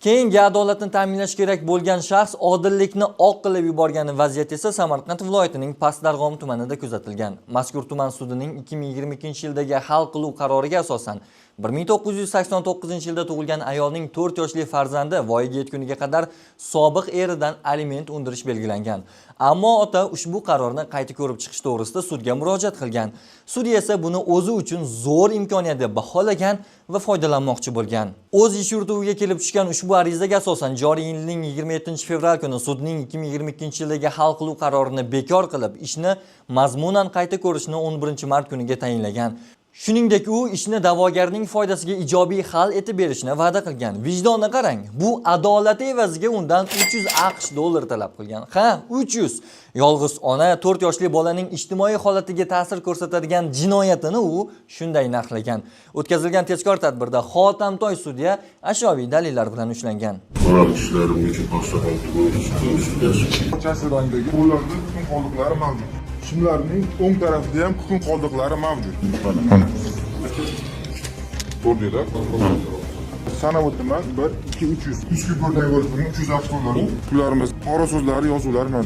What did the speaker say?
Keyingi adolatni ta'minlash kerak bo'lgan shaxs odillikni oq qilib yuborgani vaziyat esa Samarqand viloyatining Pastdarg'om tumanida kuzatilgan. Mazkur tuman sudining 2022-yildagi hal qiluv qaroriga asosan 1989-yilda tug'ilgan ayolning 4 yoshli farzandi voyaga yetguniga qadar sobiq eridan aliment undirish belgilangan. Ammo ota ushbu qarorni qayta ko'rib chiqish to'g'risida sudga murojaat qilgan. Sud esa buni o'zi uchun zo'r imkoniyat deb baholagan va foydalanmoqchi bo'lgan. O'z ish yurtiga kelib tushgan ushbu arizaga asosan joriy yilning 27-fevral kuni sudning 2022-yildagi hal qiluv qarorini bekor qilib, ishni mazmunan qayta ko'rishni 11-mart kuniga tayinlagan. Shuningdek, u ishni da'vogarning foydasiga ijobiy hal etib berishni va'da qilgan. Vijdonni qarang, bu adolat evaziga undan 300 AQSh dollar talab qilgan. Ha, 300. Yolg'iz ona 4 yoshli bolaning ijtimoiy holatiga ta'sir ko'rsatadigan jinoyatini u shunday naqlagan. O'tkazilgan tezkor tadbirda Xotamtoy sudya ashyoviy dalillar bilan ushlangan. Ishlarim uchun Chasiradagi qo'llarda kukun qoldiqlari mavjud. Shimlarning o'ng tarafida ham kukun qoldiqlari mavjud. Ko'rdinglar? Sanab o'taman 1, 2, 300. 3 ga bo'lgan 300 AQSh dollari. Pullarimiz, qora so'zlari, yozuvlar mavjud.